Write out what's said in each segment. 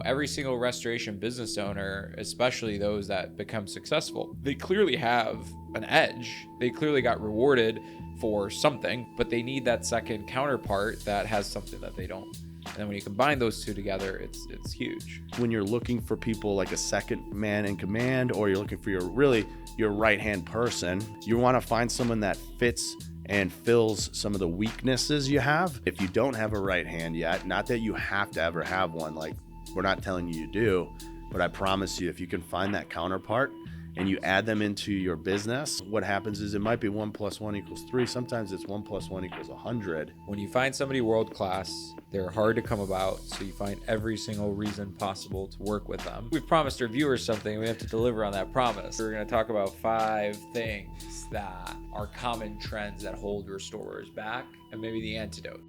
every single restoration business owner, especially those that become successful, they clearly have an edge. They clearly got rewarded for something, but they need that second counterpart that has something that they don't. And then when you combine those two together, it's huge. When you're looking for people like a second man in command, or you're looking for your right-hand person, you want to find someone that fits and fills some of the weaknesses you have. If you don't have a right hand yet, not that you have to ever have one, like we're not telling you do, but I promise you, if you can find that counterpart and you add them into your business, what happens is it might be 1 + 1 = 3. Sometimes it's 1 + 1 = 100. When you find somebody world-class, they're hard to come about, so you find every single reason possible to work with them. We've promised our viewers something, and we have to deliver on that promise. We're going to talk about 5 things that are common trends that hold restorers back, and maybe the antidote.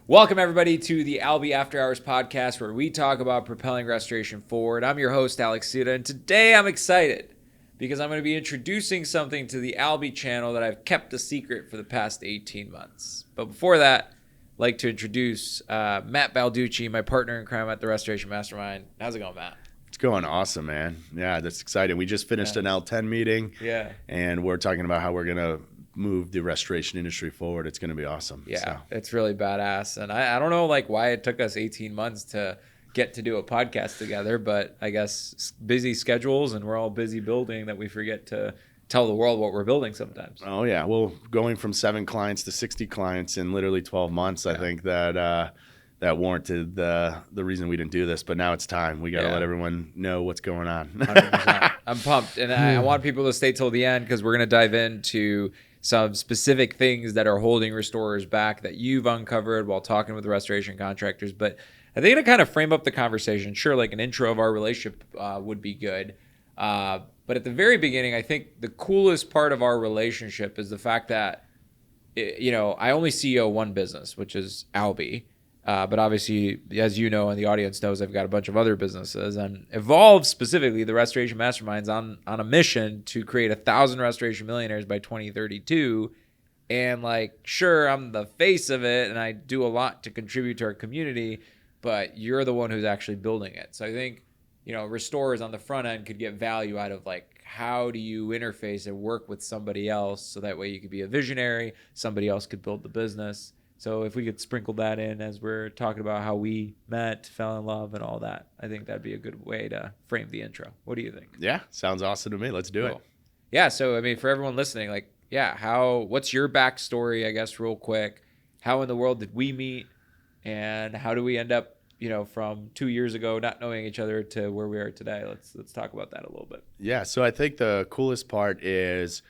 Welcome, everybody, to the Albi After Hours podcast, where we talk about propelling restoration forward. I'm your host, Alex Duta, and today I'm excited because I'm going to be introducing something to the Albi channel that I've kept a secret for the past 18 months. But before that, I'd like to introduce Matt Balducci, my partner in crime at the Restoration Mastermind. How's it going, Matt? It's going awesome, man. Yeah, that's exciting. We just finished an L10 meeting, and we're talking about how we're going to move the restoration industry forward. It's going to be awesome. It's really badass. And I don't know why it took us 18 months to get to do a podcast together, but I guess busy schedules, and we're all busy building that we forget to tell the world what we're building sometimes. Oh yeah. Well, going from 7 clients to 60 clients in literally 12 months, I think that warranted the reason we didn't do this, but now it's time. We got to let everyone know what's going on. 100%. I'm pumped. And I want people to stay till the end, because we're going to dive into some specific things that are holding restorers back that you've uncovered while talking with the restoration contractors. But I think to kind of frame up the conversation, sure, like an intro of our relationship would be good. But at the very beginning, I think the coolest part of our relationship is the fact that, I only CEO one business, which is Albi. But obviously, as you know, and the audience knows, I've got a bunch of other businesses, and Evolve specifically, the Restoration Mastermind's on a mission to create 1,000 restoration millionaires by 2032. And sure, I'm the face of it, and I do a lot to contribute to our community, but you're the one who's actually building it. So I think, restorers on the front end could get value out of how do you interface and work with somebody else, so that way you could be a visionary, somebody else could build the business. So if we could sprinkle that in as we're talking about how we met, fell in love, and all that, I think that'd be a good way to frame the intro. What do you think? Yeah, sounds awesome to me. Let's do it. Yeah, so for everyone listening, what's your backstory, I guess, real quick? How in the world did we meet, and how do we end up, from 2 years ago not knowing each other to where we are today? Let's talk about that a little bit. Yeah, so I think the coolest part is,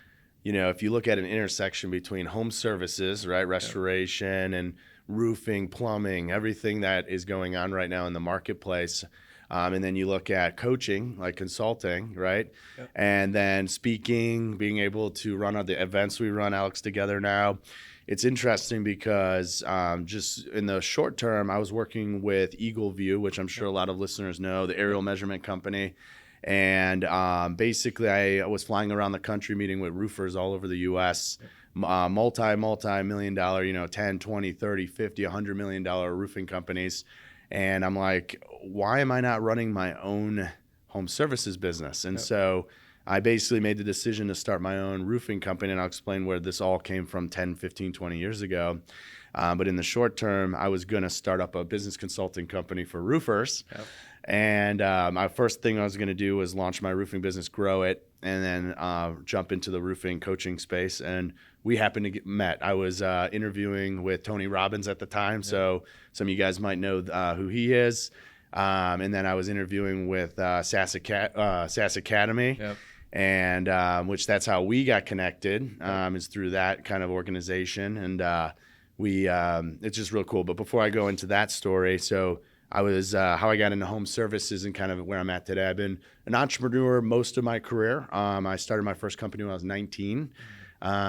if you look at an intersection between home services, right, restoration and roofing, plumbing, everything that is going on right now in the marketplace, and then you look at coaching, like consulting, right, and then speaking, being able to run on the events we run, Alex, together now. It's interesting because just in the short term, I was working with Eagle View, which I'm sure a lot of listeners know, the aerial measurement company. And basically, I was flying around the country meeting with roofers all over the U.S., multi-million dollar, 10, 20, 30, 50, $100 million roofing companies. And I'm like, why am I not running my own home services business? And so I basically made the decision to start my own roofing company, and I'll explain where this all came from 10, 15, 20 years ago. But in the short term, I was going to start up a business consulting company for roofers. And my first thing I was going to do was launch my roofing business, grow it, and then jump into the roofing coaching space. And we happened to get met. I was interviewing with Tony Robbins at the time, so some of you guys might know who he is. And then I was interviewing with SaaS Academy, and which that's how we got connected, is through that kind of organization. And it's just real cool. But before I go into that story, so I was how I got into home services and kind of where I'm at today. I've been an entrepreneur most of my career. I started my first company when I was 19.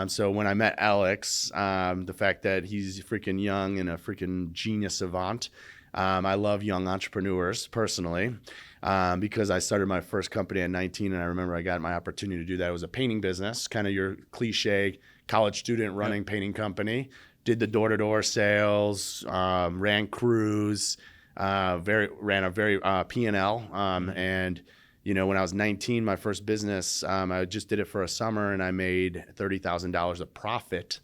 So when I met Alex, the fact that he's freaking young and a freaking genius savant, I love young entrepreneurs personally because I started my first company at 19, and I remember I got my opportunity to do that. It was a painting business, kind of your cliche college student running painting company. Did the door-to-door sales, ran crews, ran a very P&L, and when I was 19, my first business, I just did it for a summer, and I made $30,000 of profit.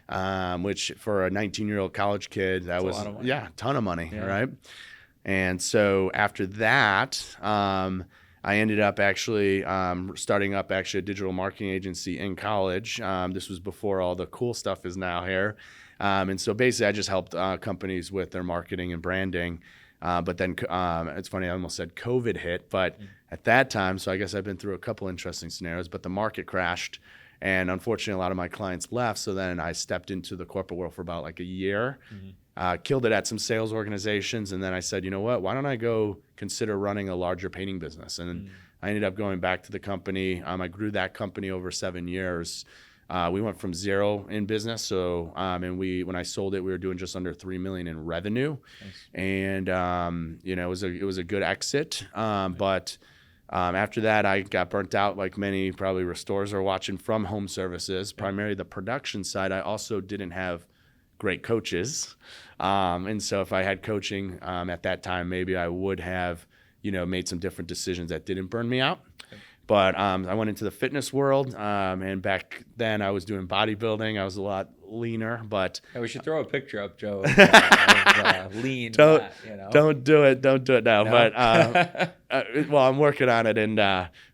Wow. Which for a 19-year-old college kid, that was a ton of money, right? And so after that, I ended up actually starting up a digital marketing agency in college. This was before all the cool stuff is now here. And so basically, I just helped companies with their marketing and branding. But then it's funny, I almost said COVID hit, but at that time, so I guess I've been through a couple interesting scenarios, but the market crashed, and unfortunately, a lot of my clients left. So then I stepped into the corporate world for about like a year, killed it at some sales organizations, and then I said, you know what, why don't I go consider running a larger painting business? And I ended up going back to the company. I grew that company over 7 years. We went from zero in business. So, and when I sold it, we were doing just under $3 million in revenue. Nice. And, it was a good exit. But after that, I got burnt out like many probably restorers are watching from home services, primarily the production side. I also didn't have great coaches. And so if I had coaching at that time, maybe I would have, made some different decisions that didn't burn me out. But I went into the fitness world, and back then I was doing bodybuilding. I was a lot leaner, but we should throw a picture up, Joe. Lean. Don't do it now. No? But well, I'm working on it and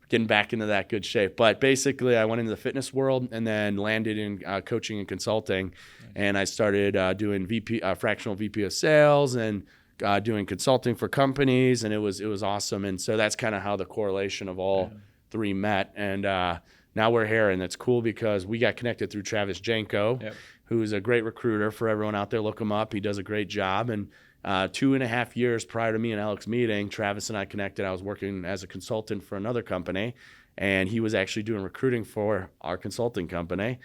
getting back into that good shape. But basically, I went into the fitness world and then landed in coaching and consulting, and I started doing fractional VP of sales and doing consulting for companies, and it was awesome. And so that's kind of how the correlation of all three met, and now we're here, and it's cool because we got connected through Travis Janko, who's a great recruiter. For everyone out there, look him up. He does a great job. And 2.5 years prior to me and Alex meeting, Travis and I connected. I was working as a consultant for another company, and he was actually doing recruiting for our consulting company.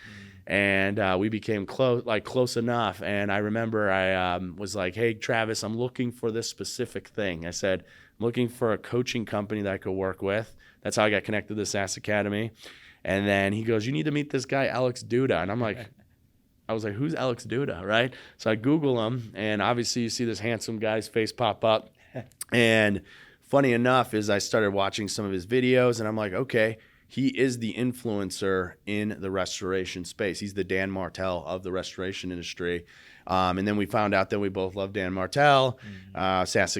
And we became close enough. And I remember I was like, hey, Travis, I'm looking for this specific thing. I said, I'm looking for a coaching company that I could work with. That's how I got connected to the SaaS Academy. And then he goes, you need to meet this guy, Alex Duta. And I was like, who's Alex Duta, right? So I Google him, and obviously you see this handsome guy's face pop up. And funny enough is I started watching some of his videos, and I'm like, okay, he is the influencer in the restoration space. He's the Dan Martell of the restoration industry. And then we found out that we both love Dan Martell. That's,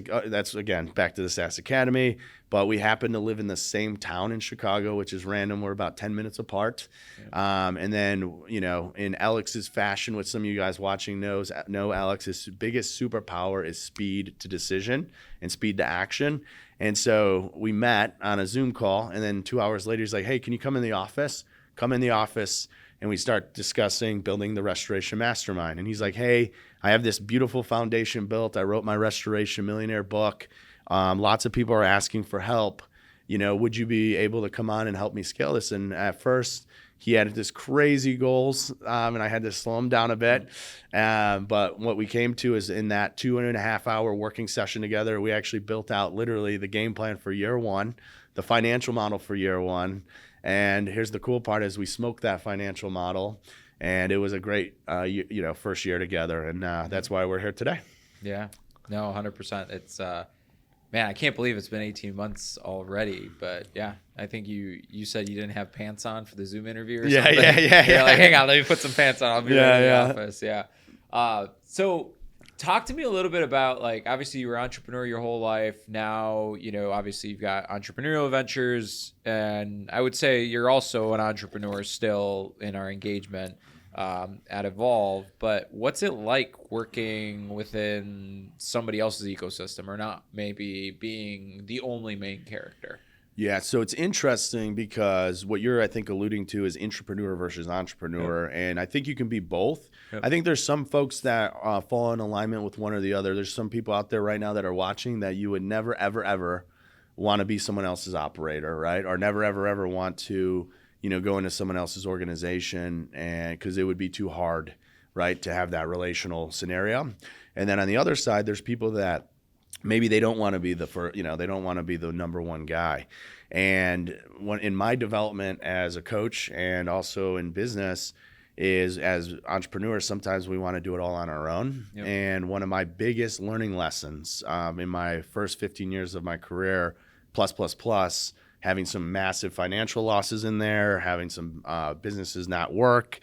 again, back to the SaaS Academy. But we happen to live in the same town in Chicago, which is random. We're about 10 minutes apart. And then, in Alex's fashion, which some of you guys watching know Alex, his biggest superpower is speed to decision and speed to action. And so we met on a Zoom call, and then 2 hours later, he's like, hey, can you come in the office? Come in the office. And we start discussing building the Restoration Mastermind. And he's like, hey, I have this beautiful foundation built. I wrote my Restoration Millionaire book. Lots of people are asking for help. Would you be able to come on and help me scale this? And at first, he had this crazy goals, and I had to slow him down a bit. But what we came to is in that 2.5-hour working session together, we actually built out literally the game plan for year one, the financial model for year one. And here's the cool part is we smoked that financial model, and it was a great, first year together. And that's why we're here today. Yeah, no, 100%. It's, man, I can't believe it's been 18 months already. But yeah, I think you said you didn't have pants on for the Zoom interview or something. Yeah. You're like, hang on, let me put some pants on. I'll be right in the office. Yeah. So talk to me a little bit about, obviously you were an entrepreneur your whole life. Now, obviously you've got entrepreneurial ventures, and I would say you're also an entrepreneur still in our engagement at Evolve. But what's it like working within somebody else's ecosystem, or not maybe being the only main character? Yeah, so it's interesting because what you're, I think, alluding to is intrapreneur versus entrepreneur, and I think you can be both. I think there's some folks that fall in alignment with one or the other. There's some people out there right now that are watching that you would never, ever, ever want to be someone else's operator, right? Or never, ever, ever want to, go into someone else's organization, and because it would be too hard, right, to have that relational scenario. And then on the other side, there's people that maybe they don't want to be the first, they don't want to be the number one guy. And in my development as a coach and also in business is as entrepreneurs, sometimes we want to do it all on our own. Yep. And one of my biggest learning lessons in my first 15 years of my career, plus, having some massive financial losses in there, having some businesses not work,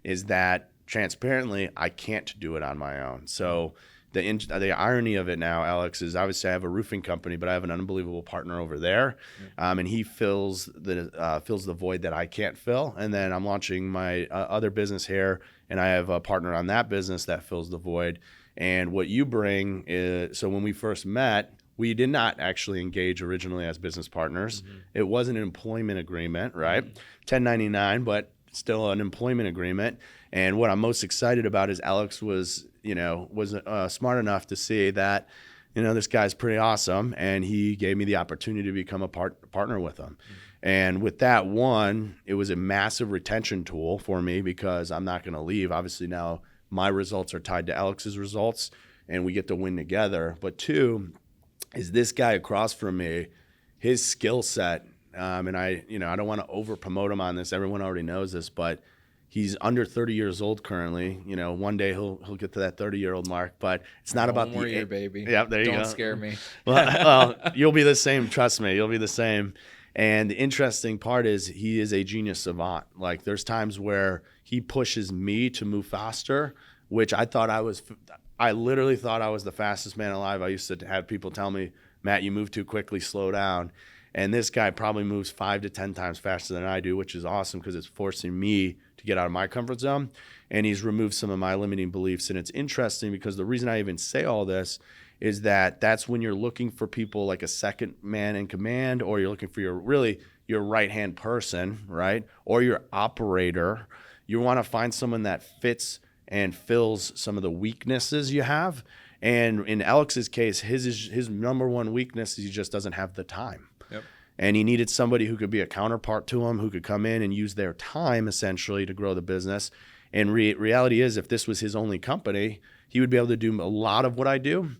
is that transparently, I can't do it on my own. So the irony of it now, Alex, is obviously I have a roofing company, but I have an unbelievable partner over there, and he fills the void that I can't fill. And then I'm launching my other business here, and I have a partner on that business that fills the void. And what you bring is, so when we first met, we did not actually engage originally as business partners. Mm-hmm. It was an employment agreement, right? Mm-hmm. 1099, but still an employment agreement. And what I'm most excited about is Alex was smart enough to see that, this guy's pretty awesome. And he gave me the opportunity to become a partner with him. Mm-hmm. And with that it was a massive retention tool for me because I'm not going to leave. Obviously now my results are tied to Alex's results and we get to win together. But two is this guy across from me, his skill set, and I don't want to over promote him on this. Everyone already knows this, but he's under 30 years old currently. One day he'll get to that 30-year-old mark, but it's not about the year, baby. Yeah, there you go. Don't scare me. Well, you'll be the same. Trust me, you'll be the same. And the interesting part is he is a genius savant. Like there's times where he pushes me to move faster, which I literally thought I was the fastest man alive. I used to have people tell me, Matt, you move too quickly, slow down. And this guy probably moves 5 to 10 times faster than I do, which is awesome because it's forcing me to get out of my comfort zone. And he's removed some of my limiting beliefs. And it's interesting because the reason I even say all this is that that's when you're looking for people like a second man in command, or you're looking for your right-hand person, right? Or your operator. You want to find someone that fits and fills some of the weaknesses you have. And in Alex's case, his number one weakness is he just doesn't have the time. Yep. And he needed somebody who could be a counterpart to him, who could come in and use their time essentially to grow the business. And reality is, if this was his only company, he would be able to do a lot of what I do.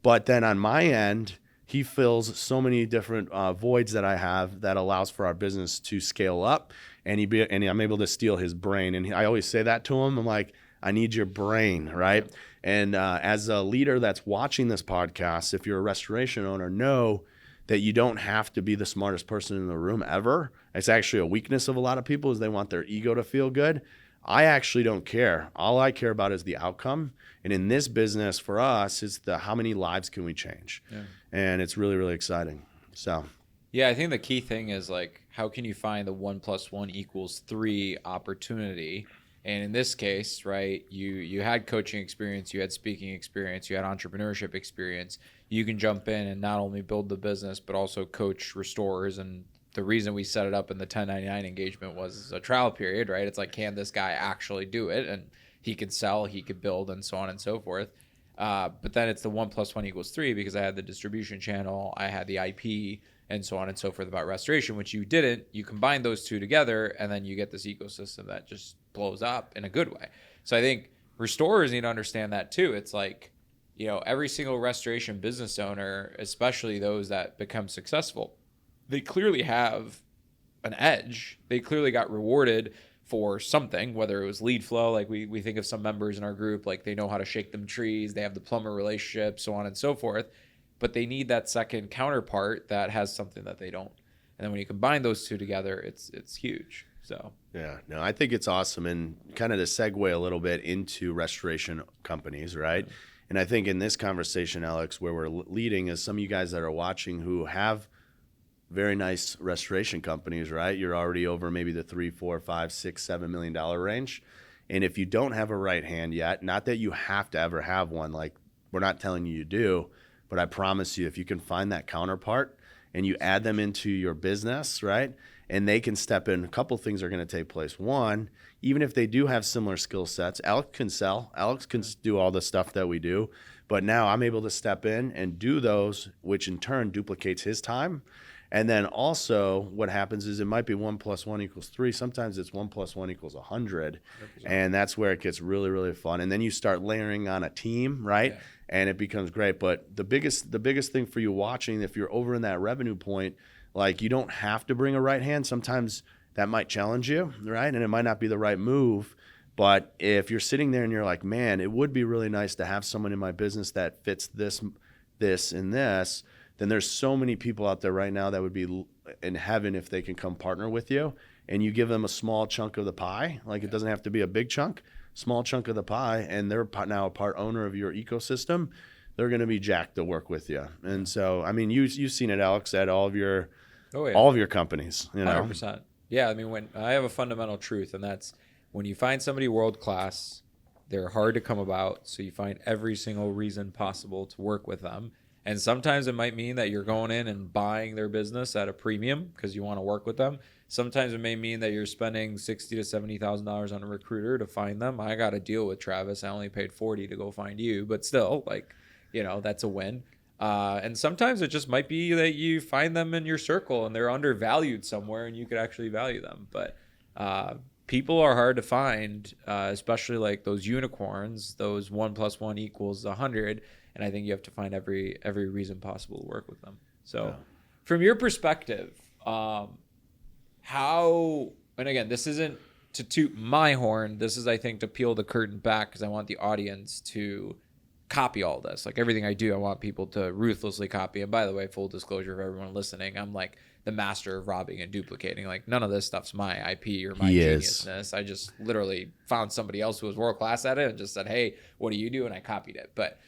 But then on my end, he fills so many different voids that I have that allows for our business to scale up. And I'm able to steal his brain. And I always say that to him. I'm like, I need your brain, right? Yep. And as a leader that's watching this podcast, if you're a restoration owner, know that you don't have to be the smartest person in the room ever. It's actually a weakness of a lot of people is they want their ego to feel good. I actually don't care. All I care about is the outcome. And in this business for us, it's how many lives can we change? Yeah. And it's really, really exciting. So, yeah, I think the key thing is like, how can you find the 1 + 1 = 3 opportunity? And in this case, right, you had coaching experience, you had speaking experience, you had entrepreneurship experience. You can jump in and not only build the business, but also coach restorers. And the reason we set it up in the 1099 engagement was a trial period, right? It's like, can this guy actually do it? And he could sell, he could build, and so on and so forth. But then it's the 1 + 1 = 3 because I had the distribution channel, I had the IP, and so on and so forth about restoration, which you didn't. You combine those two together, and then you get this ecosystem that just blows up in a good way. So I think restorers need to understand that too. It's like, every single restoration business owner, especially those that become successful, they clearly have an edge. They clearly got rewarded for something, whether it was lead flow, like we think of some members in our group, like they know how to shake them trees, they have the plumber relationship, so on and so forth. But they need that second counterpart that has something that they don't. And then when you combine those two together, it's huge. So yeah, no, I think it's awesome. And kind of to segue a little bit into restoration companies, right? Yeah. And I think in this conversation, Alex, where we're leading is some of you guys that are watching who have very nice restoration companies, right? You're already over maybe the $3, $4, $5, $6, $7 million range. And if you don't have a right hand yet, not that you have to ever have one, like we're not telling you do, but I promise you, if you can find that counterpart and you add them into your business, right? And they can step in, a couple things are going to take place. One, even if they do have similar skill sets, Alex can sell. Alex can do all the stuff that we do. But now I'm able to step in and do those, which in turn duplicates his time. And then also what happens is it might be 1 + 1 = 3. Sometimes it's 1 + 1 = 100. 100%. And that's where it gets really, really fun. And then you start layering on a team, right? Yeah. And it becomes great. But the biggest thing for you watching, if you're over in that revenue point, like you don't have to bring a right hand. Sometimes that might challenge you, right? And it might not be the right move. But if you're sitting there and you're like, man, it would be really nice to have someone in my business that fits this, and this, then there's so many people out there right now that would be in heaven if they can come partner with you, and you give them a small chunk of the pie. Like it doesn't have to be a big chunk, small chunk of the pie, and they're now a part owner of your ecosystem. They're going to be jacked to work with you. And so, I mean, you've seen it, Alex, at all of your companies, 100%. Yeah. I mean, when I have a fundamental truth, and that's when you find somebody world-class, they're hard to come about. So you find every single reason possible to work with them. And sometimes it might mean that you're going in and buying their business at a premium because you want to work with them. Sometimes it may mean that you're spending $60,000 to $70,000 on a recruiter to find them. I got a deal with Travis. I only paid $40 to go find you, but still, like, that's a win. And sometimes it just might be that you find them in your circle and they're undervalued somewhere and you could actually value them. But people are hard to find, especially like those unicorns, those 1 + 1 = 100. And I think you have to find every reason possible to work with them. So from your perspective, how, and again, this isn't to toot my horn. This is, I think, to peel the curtain back because I want the audience to copy all this. Like everything I do, I want people to ruthlessly copy. And by the way, full disclosure for everyone listening, I'm like the master of robbing and duplicating. Like none of this stuff's my IP or my geniusness. I just literally found somebody else who was world class at it and just said, hey, what do you do? And I copied it. But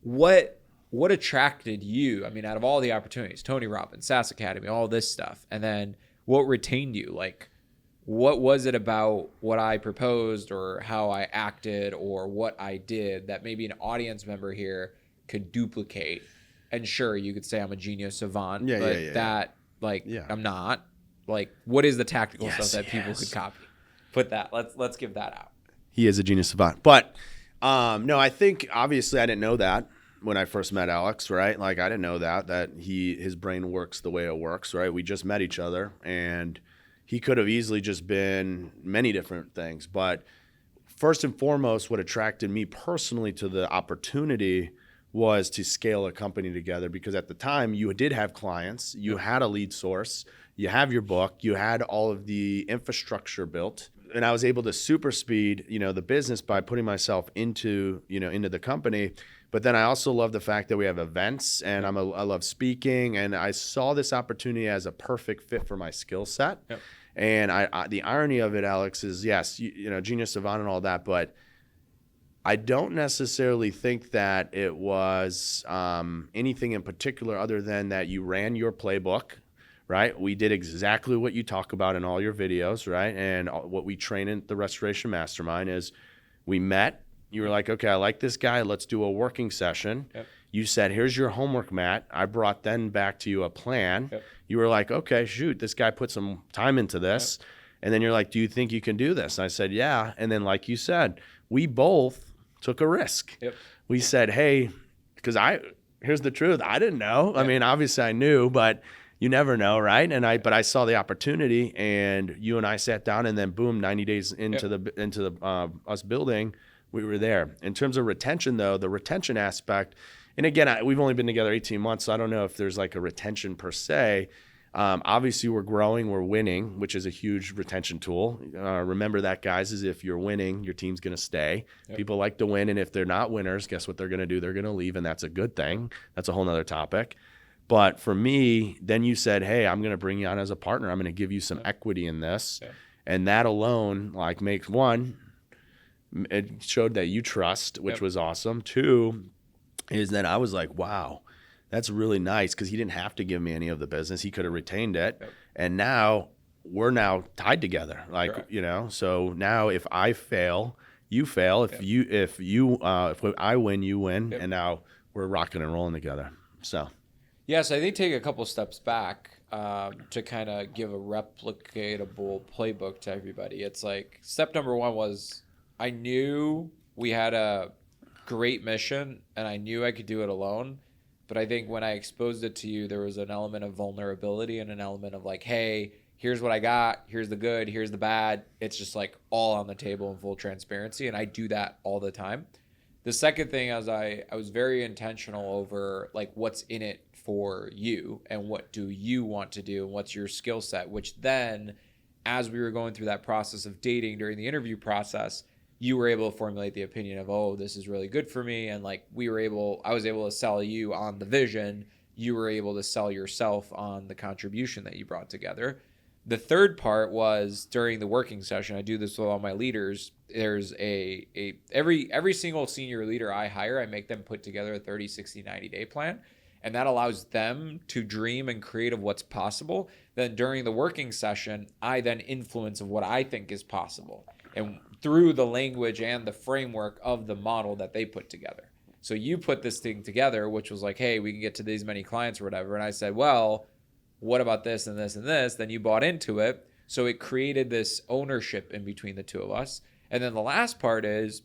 what attracted you? I mean, out of all the opportunities, Tony Robbins, SaaS Academy, all this stuff, and then what retained you? Like, what was it about what I proposed or how I acted or what I did that maybe an audience member here could duplicate? And sure, you could say I'm a genius savant, I'm not. Like, what is the tactical stuff that people could copy? Put that. Let's give that out. He is a genius savant, but. No, I think obviously I didn't know that when I first met Alex, right? Like I didn't know that his brain works the way it works, right? We just met each other and he could have easily just been many different things. But first and foremost, what attracted me personally to the opportunity was to scale a company together because at the time you did have clients, you had a lead source, you have your book, you had all of the infrastructure built. And I was able to super speed, the business by putting myself into the company. But then I also love the fact that we have events and I love speaking. And I saw this opportunity as a perfect fit for my skill set. Yep. And I the irony of it, Alex, is yes, genius savant and all that, but I don't necessarily think that it was anything in particular other than that you ran your playbook. Right? We did exactly what you talk about in all your videos, right? And what we train in the Restoration Mastermind is we met. You were like, okay, I like this guy. Let's do a working session. Yep. You said, here's your homework, Matt. I brought then back to you a plan. Yep. You were like, okay, shoot, this guy put some time into this. Yep. And then you're like, do you think you can do this? And I said, yeah. And then like you said, we both took a risk. Yep. We said, hey, because here's the truth. I didn't know. Yep. I mean, obviously I knew, but you never know, right? But I saw the opportunity, and you and I sat down, and then boom, 90 days into the us building, we were there. In terms of retention, though, the retention aspect, and again, we've only been together 18 months, so I don't know if there's like a retention per se. Obviously, we're growing, we're winning, which is a huge retention tool. Remember that, guys, is if you're winning, your team's going to stay. Yep. People like to win, and if they're not winners, guess what they're going to do? They're going to leave, and that's a good thing. That's a whole nother topic. But for me, then you said, hey, I'm going to bring you on as a partner. I'm going to give you some equity in this. Yeah. And that alone makes one, it showed that you trust, which was awesome. Two is that I was like, wow, that's really nice because he didn't have to give me any of the business. He could have retained it. Yep. And now we're now tied together. So now if I fail, you fail. If I win, you win. Yep. And now we're rocking and rolling together. So. Yes, I think take a couple steps back to kind of give a replicatable playbook to everybody. It's like step number one was I knew we had a great mission and I knew I could do it alone, But I think when I exposed it to you, there was an element of vulnerability and an element of like, hey, here's what I got, here's the good, here's the bad. It's just like all on the table in full transparency. And I do that all the time. The second thing is I was very intentional over like what's in it for you and what do you want to do and what's your skill set, which then as we were going through that process of dating during the interview process, you were able to formulate the opinion of, oh, this is really good for me. And like I was able to sell you on the vision. You were able to sell yourself on the contribution that you brought together. The third part was during the working session. I do this with all my leaders. There's every single senior leader I hire, I make them put together a 30, 60, 90-day plan. And that allows them to dream and create of what's possible. Then during the working session, I then influence of what I think is possible. And through the language and the framework of the model that they put together. So you put this thing together, which was like, hey, we can get to these many clients or whatever. And I said, well, what about this and this and this? Then you bought into it. So it created this ownership in between the two of us. And then the last part is,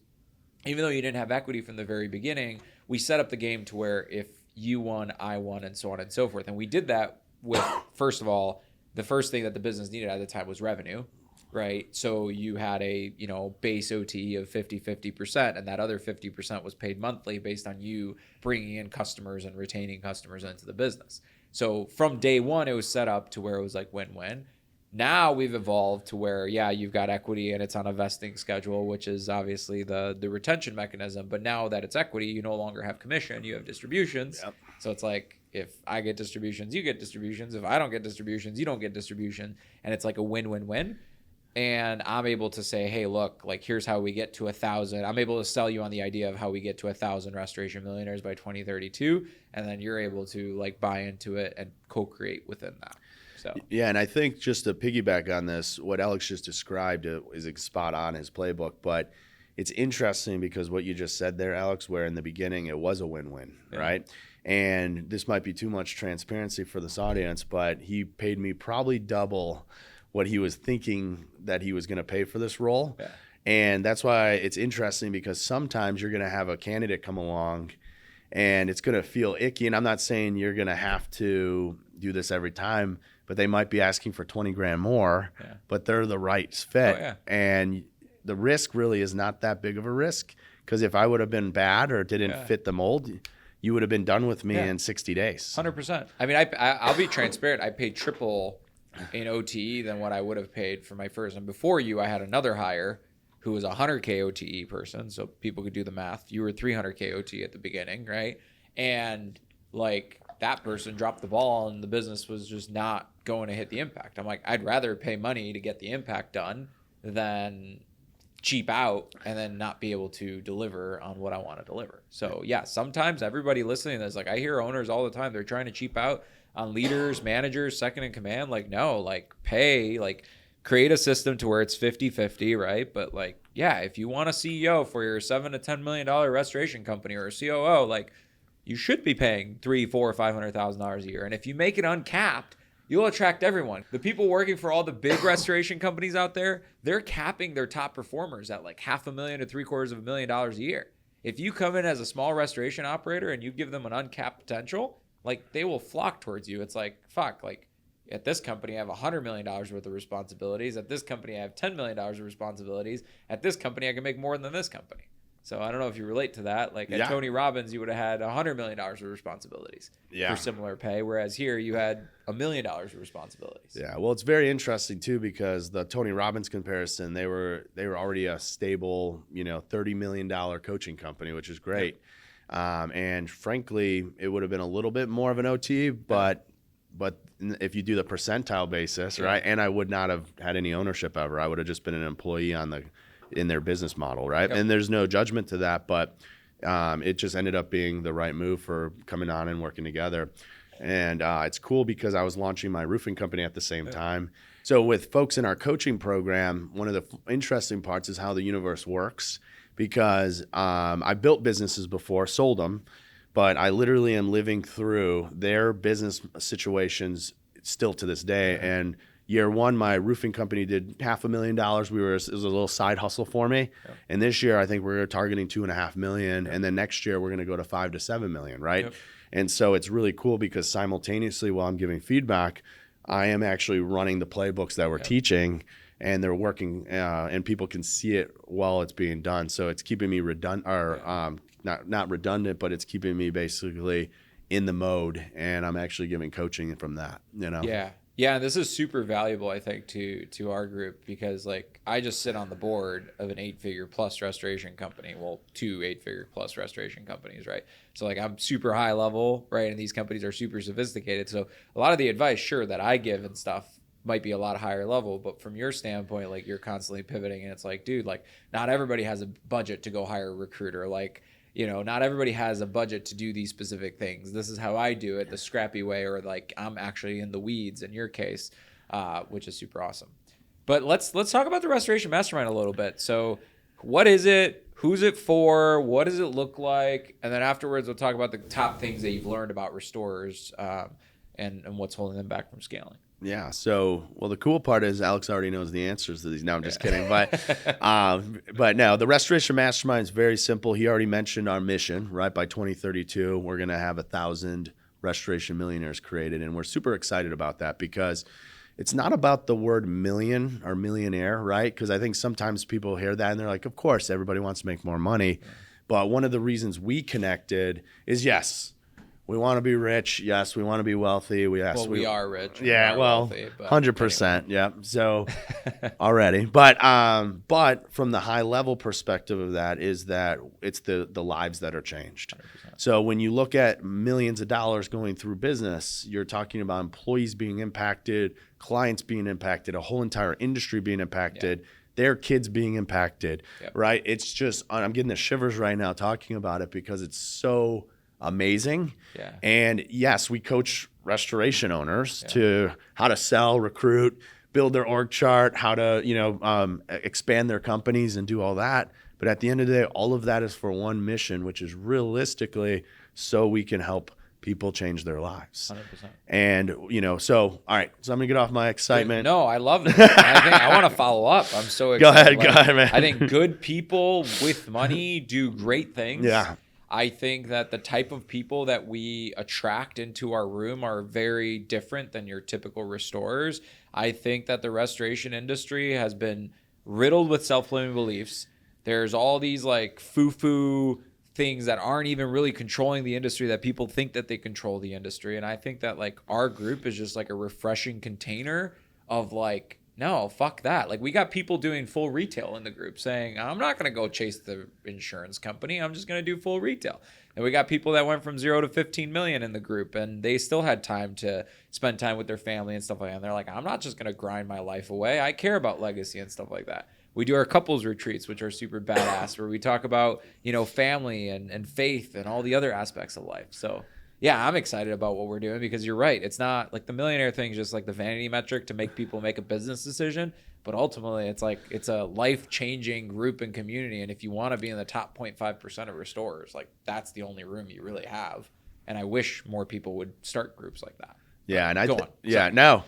even though you didn't have equity from the very beginning, we set up the game to where if you won, I won, and so on and so forth. And we did that with, first of all, the first thing that the business needed at the time was revenue, right? So you had a, base OTE of 50%, and that other 50% was paid monthly based on you bringing in customers and retaining customers into the business. So from day one, it was set up to where it was like win-win. Now we've evolved to where, yeah, you've got equity and it's on a vesting schedule, which is obviously the retention mechanism. But now that it's equity, you no longer have commission, you have distributions. Yep. So it's like, if I get distributions, you get distributions. If I don't get distributions, you don't get distribution. And it's like a win-win-win. And I'm able to say, hey, look, like, here's how we get to 1,000. I'm able to sell you on the idea of how we get to 1,000 restoration millionaires by 2032. And then you're able to like buy into it and co-create within that. So. Yeah, and I think just to piggyback on this, what Alex just described is spot on his playbook. But it's interesting because what you just said there, Alex, where in the beginning it was a win-win, right? And this might be too much transparency for this audience, but he paid me probably double what he was thinking that he was going to pay for this role. Yeah. And that's why it's interesting, because sometimes you're going to have a candidate come along and it's going to feel icky. And I'm not saying you're going to have to do this every time, but they might be asking for 20 grand more, but they're the right fit. Oh, yeah. And the risk really is not that big of a risk, because if I would have been bad or didn't fit the mold, you would have been done with me in 60 days. 100%. I mean, I'll be transparent. I paid triple in OTE than what I would have paid for my first. And before you, I had another hire who was a 100K OTE person. So people could do the math. You were 300K OTE at the beginning, right? And like, that person dropped the ball and the business was just not going to hit the impact. I'm like, I'd rather pay money to get the impact done than cheap out and then not be able to deliver on what I want to deliver. So yeah, sometimes everybody listening is like, I hear owners all the time, they're trying to cheap out on leaders, managers, second in command. Like, no, like pay, like create a system to where it's 50-50, right? But like, yeah, if you want a CEO for your $7 to $10 million restoration company or a COO, like, you should be paying $300,000, $400,000, $500,000 a year. And if you make it uncapped, you'll attract everyone. The people working for all the big restoration companies out there, they're capping their top performers at like $500,000 to $750,000 a year. If you come in as a small restoration operator and you give them an uncapped potential, like, they will flock towards you. It's like, fuck, like, at this company, I have $100 million worth of responsibilities. At this company, I have $10 million of responsibilities. At this company, I can make more than this company. So I don't know if you relate to that. Like at Tony Robbins, you would have had $100 million of responsibilities for similar pay, whereas here you had $1 million of responsibilities. Yeah, well, it's very interesting too, because the Tony Robbins comparison, they were already a stable, $30 million coaching company, which is great. Yep. And frankly, it would have been a little bit more of an OT, but if you do the percentile basis, right? And I would not have had any ownership ever. I would have just been an employee in their business model, right? Yep. And there's no judgment to that, but it just ended up being the right move for coming on and working together. And it's cool because I was launching my roofing company at the same time. So with folks in our coaching program, one of the interesting parts is how the universe works, because I built businesses before, sold them, but I literally am living through their business situations still to this day. And year one, my roofing company did $500,000. It was a little side hustle for me. Yep. And this year, I think we're targeting $2.5 million. Yep. And then next year, we're going to go to $5 to $7 million, right? Yep. And so it's really cool because simultaneously while I'm giving feedback, I am actually running the playbooks that we're teaching, and they're working, and people can see it while it's being done. So it's keeping me redundant, or not redundant, but it's keeping me basically in the mode, and I'm actually giving coaching from that, you know? Yeah, this is super valuable, I think, to our group, because like I just sit on the board of an 8-figure plus restoration company. Well, 2 8-figure plus restoration companies, right? So like I'm super high level, right? And these companies are super sophisticated. So a lot of the advice, sure, that I give and stuff might be a lot higher level, but from your standpoint, like you're constantly pivoting, and it's like, dude, like not everybody has a budget to go hire a recruiter. Like, you know, not everybody has a budget to do these specific things. This is how I do it, the scrappy way, or like I'm actually in the weeds in your case, which is super awesome. But let's talk about the Restoration Mastermind a little bit. So what is it? Who's it for? What does it look like? And then afterwards, we'll talk about the top things that you've learned about restorers, and what's holding them back from scaling. Yeah. So, well, the cool part is Alex already knows the answers to these. No, I'm just kidding. But no, the Restoration Mastermind is very simple. He already mentioned our mission, right? By 2032, we're going to have 1,000 restoration millionaires created. And we're super excited about that because it's not about the word million or millionaire, right? Because I think sometimes people hear that and they're like, of course, everybody wants to make more money. Yeah. But one of the reasons we connected is, yes, we want to be rich. Yes, we want to be wealthy. We are rich. Yeah, well, wealthy, 100%. Anyway. Yeah. So already, but from the high level perspective of that is that it's the lives that are changed. 100%. So when you look at millions of dollars going through business, you're talking about employees being impacted, clients being impacted, a whole entire industry being impacted. Yeah. Their kids being impacted. Yep. Right? It's just, I'm getting the shivers right now talking about it because it's so amazing. Yeah. And yes, we coach restoration owners to how to sell, recruit, build their org chart, how to, expand their companies and do all that. But at the end of the day, all of that is for one mission, which is realistically so we can help people change their lives. 100%. And, so, all right. So I'm going to get off my excitement. No, I love it. I want to follow up. I'm so excited. Go ahead, man. I think good people with money do great things. Yeah. I think that the type of people that we attract into our room are very different than your typical restorers. I think that the restoration industry has been riddled with self-limiting beliefs. There's all these like foo-foo things that aren't even really controlling the industry that people think that they control the industry. And I think that like our group is just like a refreshing container of like, no, fuck that. Like we got people doing full retail in the group saying, I'm not going to go chase the insurance company. I'm just going to do full retail. And we got people that went from 0 to 15 million in the group, and they still had time to spend time with their family and stuff like that. And they're like, I'm not just going to grind my life away. I care about legacy and stuff like that. We do our couples retreats, which are super badass, where we talk about, family and faith and all the other aspects of life. So yeah, I'm excited about what we're doing because you're right. It's not like the millionaire thing is just like the vanity metric to make people make a business decision. But ultimately, it's like it's a life-changing group and community. And if you want to be in the top 0.5% of restorers, like that's the only room you really have. And I wish more people would start groups like that. Yeah, and no,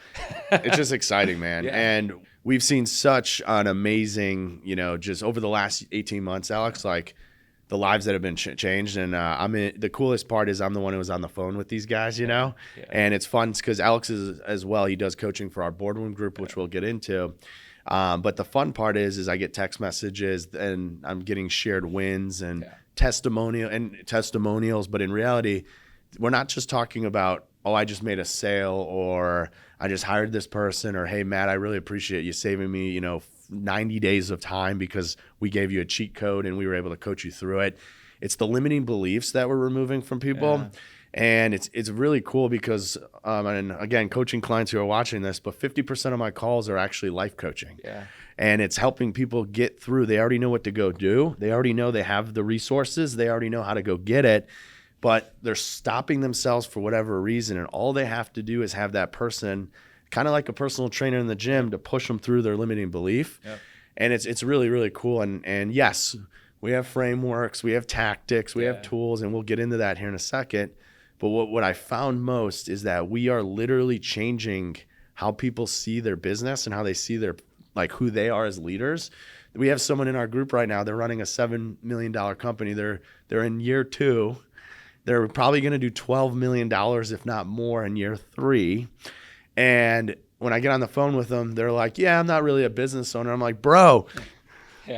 it's just exciting, man. Yeah. And we've seen such an amazing, just over the last 18 months, Alex, like the lives that have been changed. And the coolest part is I'm the one who was on the phone with these guys, Yeah. And it's fun because Alex is as well. He does coaching for our boardroom group, which we'll get into. But the fun part is I get text messages and I'm getting shared wins and testimonials. But in reality, we're not just talking about, oh, I just made a sale, or I just hired this person, or hey, Matt, I really appreciate you saving me, 90 days of time because we gave you a cheat code and we were able to coach you through it. It's the limiting beliefs that we're removing from people. Yeah. And it's really cool because, and again, coaching clients who are watching this, but 50% of my calls are actually life coaching. Yeah. And it's helping people get through. They already know what to go do. They already know they have the resources. They already know how to go get it. But they're stopping themselves for whatever reason. And all they have to do is have that person, kind of like a personal trainer in the gym, to push them through their limiting belief. Yep. And it's really, really cool. And yes, we have frameworks, we have tactics, we have tools, and we'll get into that here in a second. But what I found most is that we are literally changing how people see their business and how they see their, like, who they are as leaders. We have someone in our group right now, they're running a $7 million company. They're in year 2. They're probably going to do $12 million, if not more, in year 3. And when I get on the phone with them, they're like, yeah, I'm not really a business owner. I'm like, bro,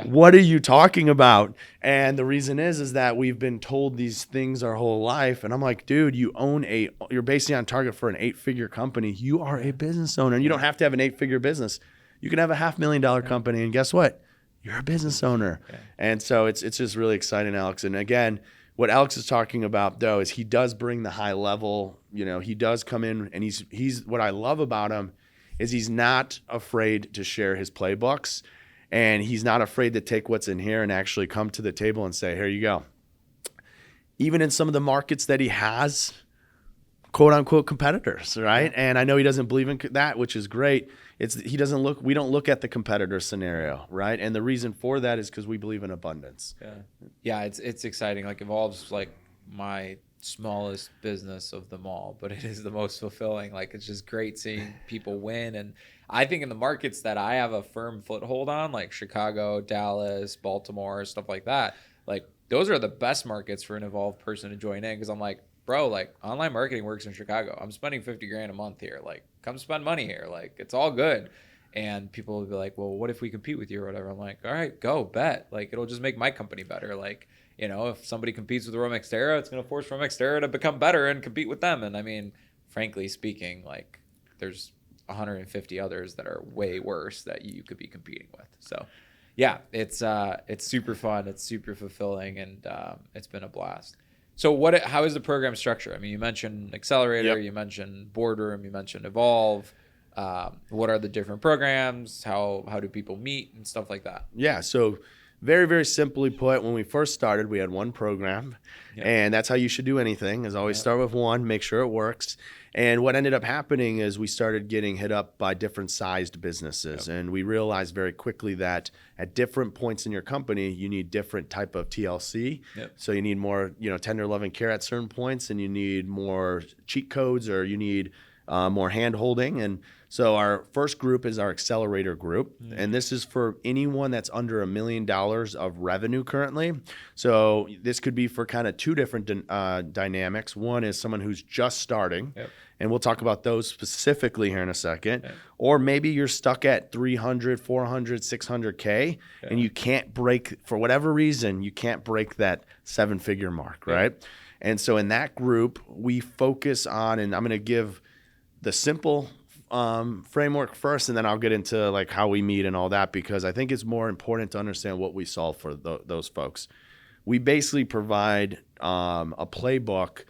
what are you talking about? And the reason is that we've been told these things our whole life. And I'm like, dude, you're basically on target for an 8-figure company. You are a business owner, and you don't have to have an 8-figure business. You can have a $500,000 company, and guess what? You're a business owner. And so it's just really exciting, Alex. And again, what Alex is talking about, though, is he does bring the high level. He does come in, and he's what I love about him is he's not afraid to share his playbooks, and he's not afraid to take what's in here and actually come to the table and say, here you go. Even in some of the markets that he has, quote unquote competitors, right? And I know he doesn't believe in that, which is great. We don't look at the competitor scenario, right? And the reason for that is because we believe in abundance. Yeah, it's exciting. Like Evolve's like my smallest business of them all, but it is the most fulfilling. Like it's just great seeing people win. And I think in the markets that I have a firm foothold on, like Chicago, Dallas, Baltimore, stuff like that, like those are the best markets for an Evolve person to join in, because I'm like, bro, like online marketing works in Chicago. I'm spending $50,000 a month here. Like come spend money here. Like it's all good. And people will be like, well, what if we compete with you or whatever? I'm like, all right, go bet. Like it'll just make my company better. Like, if somebody competes with Rome Xterra, it's going to force Rome Xterra to become better and compete with them. And I mean, frankly speaking, like there's 150 others that are way worse that you could be competing with. So yeah, it's super fun. It's super fulfilling, and it's been a blast. So how is the program structure? I mean, you mentioned Accelerator, you mentioned Boardroom, you mentioned Evolve. What are the different programs? How do people meet and stuff like that? Yeah. So very, very simply put, when we first started, we had one program, and that's how you should do anything, is always start with one, make sure it works. And what ended up happening is we started getting hit up by different sized businesses, and we realized very quickly that at different points in your company, you need different type of TLC. So you need more, tender loving care at certain points, and you need more cheat codes, or you need more hand holding. And so our first group is our Accelerator group, and this is for anyone that's under $1 million of revenue currently. So this could be for kind of two different dynamics. One is someone who's just starting, and we'll talk about those specifically here in a second. Or maybe you're stuck at 300, 400, 600K, and you can't break, for whatever reason, you can't break that 7-figure mark, right? And so in that group, we focus on, and I'm going to give the simple framework first, and then I'll get into like how we meet and all that, because I think it's more important to understand what we solve for those folks. We basically provide a playbook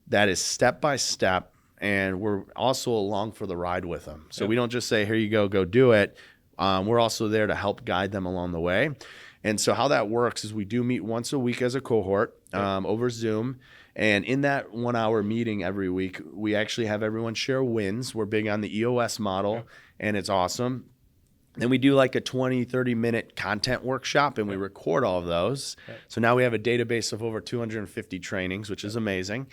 that is step by step, and we're also along for the ride with them. So we don't just say, here you go do it. We're also there to help guide them along the way. And so how that works is we do meet once a week as a cohort over Zoom. And in that 1-hour meeting every week, we actually have everyone share wins. We're big on the EOS model, and it's awesome. Then we do like a 20, 30-minute content workshop, and we record all of those. So now we have a database of over 250 trainings, which is amazing.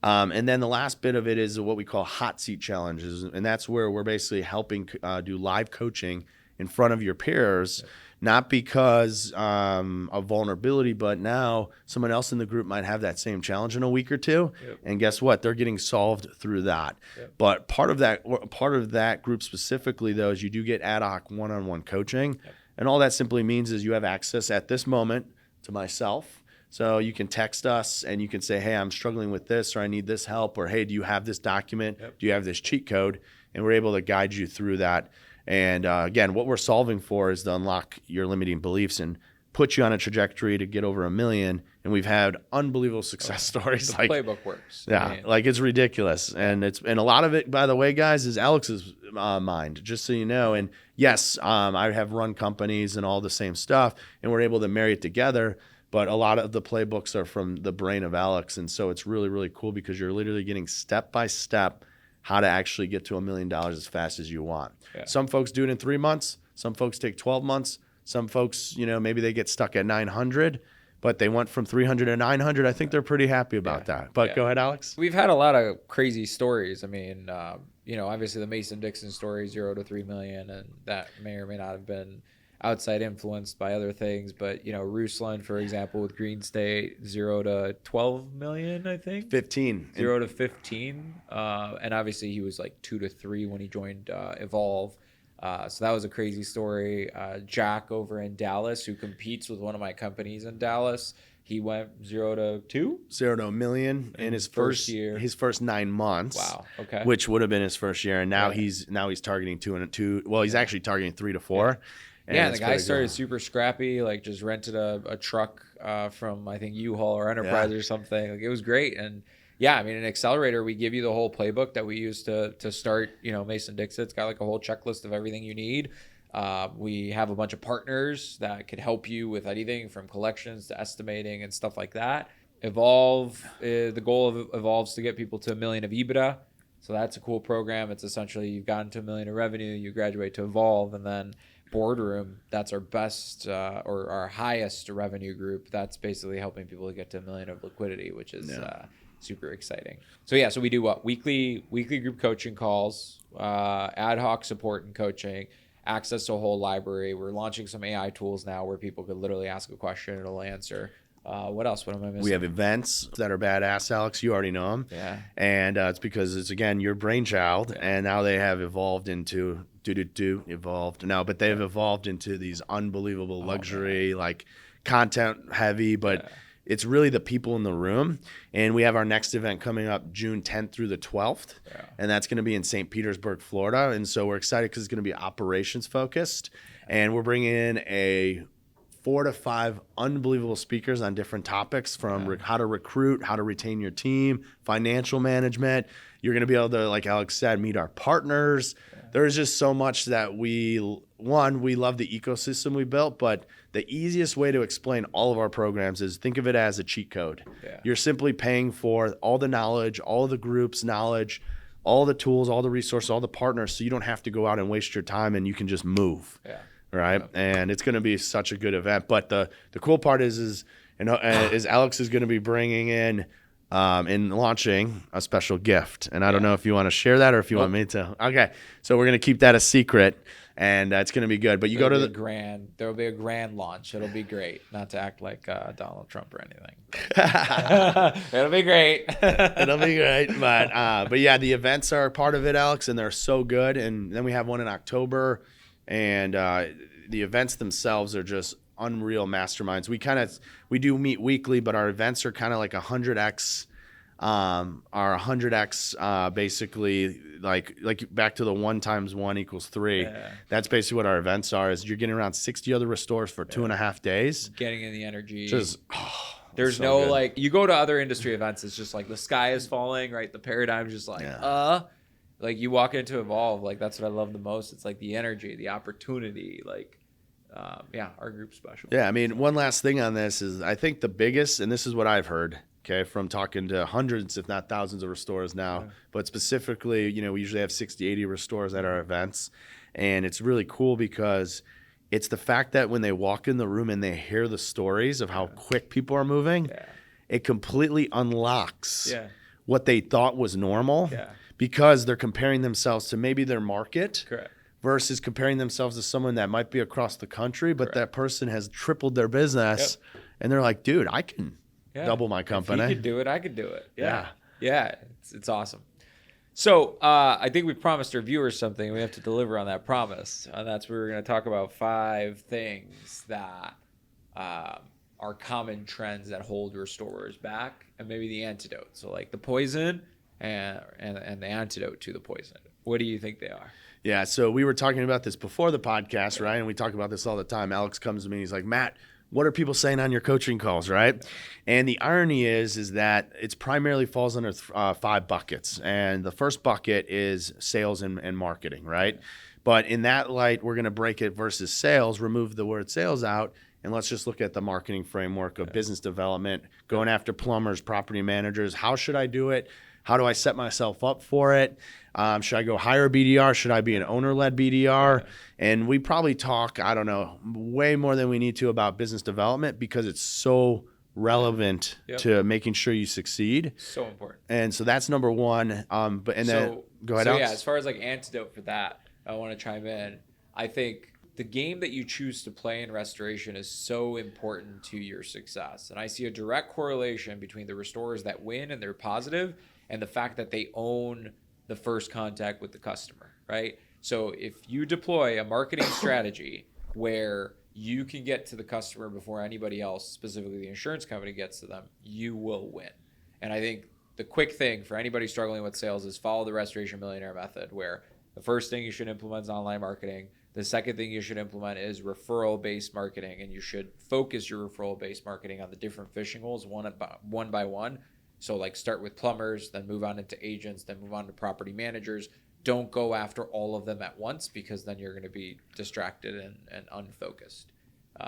And then the last bit of it is what we call hot seat challenges. And that's where we're basically helping do live coaching in front of your peers, not because of vulnerability, but now someone else in the group might have that same challenge in a week or two. And guess what? They're getting solved through that. But part of that group specifically, though, is you do get ad hoc one-on-one coaching. And all that simply means is you have access at this moment to myself. So you can text us and you can say, hey, I'm struggling with this, or I need this help, or hey, do you have this document? Do you have this cheat code? And we're able to guide you through that. And again, what we're solving for is to unlock your limiting beliefs and put you on a trajectory to get over $1 million. And we've had unbelievable success stories. The playbook works. Like it's ridiculous. And a lot of it, by the way, guys, is Alex's mind, just so you know. And yes, I have run companies and all the same stuff, and we're able to marry it together. But a lot of the playbooks are from the brain of Alex. And so it's really, really cool, because you're literally getting step by step how to actually get to $1 million as fast as you want. Some folks do it in 3 months. Some folks take 12 months. Some folks, maybe they get stuck at 900, but they went from 300 to 900. I think they're pretty happy about that. But go ahead, Alex. We've had a lot of crazy stories. I mean, obviously the Mason-Dixon story, 0 to 3 million, and that may or may not have been outside influenced by other things. But, Ruslan, for example, with Green State, 0 to 12 million, I think. 15. 0 to 15. And obviously he was like 2 to 3 when he joined Evolve. So that was a crazy story. Jack over in Dallas, who competes with one of my companies in Dallas, he went 0 to 2? 0 to $1 million in his first year. His first 9 months. Wow. Okay. Which would have been his first year, and now he's targeting 2 and 2. Well, he's actually targeting 3 to 4. And the guy started super scrappy, like just rented a truck from, I think, U-Haul or Enterprise or something. Like, it was great. And yeah, I mean, an accelerator, we give you the whole playbook that we use to start, Mason-Dixon. It's got like a whole checklist of everything you need. We have a bunch of partners that could help you with anything from collections to estimating and stuff like that. Evolve, the goal of Evolve is to get people to $1 million of EBITDA. So that's a cool program. It's essentially you've gotten to $1 million of revenue, you graduate to Evolve, and then Boardroom, that's our best or our highest revenue group. That's basically helping people to get to $1 million of liquidity, which is super exciting. So we do what? Weekly group coaching calls, ad hoc support and coaching, access to a whole library. We're launching some AI tools now where people could literally ask a question and it'll answer. What else? What am I missing? We have events that are badass, Alex. You already know them. Yeah. And it's because it's, again, your brainchild. Yeah. And now they have evolved into, evolved now, but they've evolved into these unbelievable luxury, like content heavy, but it's really the people in the room. And we have our next event coming up June 10th through the 12th. Yeah. And that's going to be in St. Petersburg, Florida. And so we're excited because it's going to be operations focused. And we're bringing in 4 to 5 unbelievable speakers on different topics from how to recruit, how to retain your team, financial management. You're going to be able to, like Alex said, meet our partners. Yeah. There's just so much that we love the ecosystem we built, but the easiest way to explain all of our programs is think of it as a cheat code. Yeah. You're simply paying for all the knowledge, all the group's knowledge, all the tools, all the resources, all the partners, so you don't have to go out and waste your time and you can just move. Yeah. Right. Yep. And it's going to be such a good event. But the cool part is Alex is going to be bringing in and launching a special gift. And I don't know if you want to share that or if you want me to. Okay. So we're going to keep that a secret, and it's going to be good. But you there'll be a grand launch. It'll be great. Not to act like Donald Trump or anything. It'll be great. It'll be great. But yeah, the events are a part of it, Alex, and they're so good. And then we have one in October. And the events themselves are just unreal masterminds. We do meet weekly, but our events are kind of like 100x. Our 100x basically like back to the 1 × 1 = 3. Yeah. That's basically what our events are. Is you're getting around 60 other restores for 2.5 days. Getting in the energy. Just there's so no good. You go to other industry events, it's just like the sky is falling, right? The paradigm's just like Like you walk into Evolve, like that's what I love the most. It's like the energy, the opportunity, our group's special. Yeah, I mean, one last thing on this is I think the biggest, and this is what I've heard, from talking to hundreds, if not thousands of restores now, but specifically, we usually have 60, 80 restores at our events. And it's really cool because it's the fact that when they walk in the room and they hear the stories of how quick people are moving, it completely unlocks what they thought was normal. Yeah. Because they're comparing themselves to maybe their market versus comparing themselves to someone that might be across the country, but that person has tripled their business. And they're like, dude, I can double my company. If he could do it, I could do it. Yeah. It's awesome. So I think we promised our viewers something. We have to deliver on that promise. And that's we're going to talk about 5 things that are common trends that hold restorers back and maybe the antidote. So like the poison and the antidote to the poison. What do you think they are? Yeah, so we were talking about this before the podcast, right? And we talk about this all the time. Alex comes to me and he's like, Matt, what are people saying on your coaching calls, right? And the irony is that it's primarily falls under 5 buckets. And the first bucket is sales and marketing, right? But in that light, we're going to break it versus sales, remove the word sales out, and let's just look at the marketing framework of business development, going after plumbers, property managers. How should I do it? How do I set myself up for it? Should I go hire a BDR? Should I be an owner-led BDR? Yeah. And we probably talk, I don't know, way more than we need to about business development because it's so relevant to making sure you succeed. So important. And so that's number 1. Go ahead, so Alex. As far as like antidote for that, I want to chime in. I think the game that you choose to play in restoration is so important to your success. And I see a direct correlation between the restorers that win and they're positive and the fact that they own the first contact with the customer, right? So if you deploy a marketing strategy where you can get to the customer before anybody else, specifically the insurance company, gets to them, you will win. And I think the quick thing for anybody struggling with sales is follow the Restoration Millionaire method, where the first thing you should implement is online marketing. The second thing you should implement is referral-based marketing, and you should focus your referral-based marketing on the different fishing holes one by one. So like start with plumbers, then move on into agents, then move on to property managers. Don't go after all of them at once, because then you're going to be distracted and unfocused.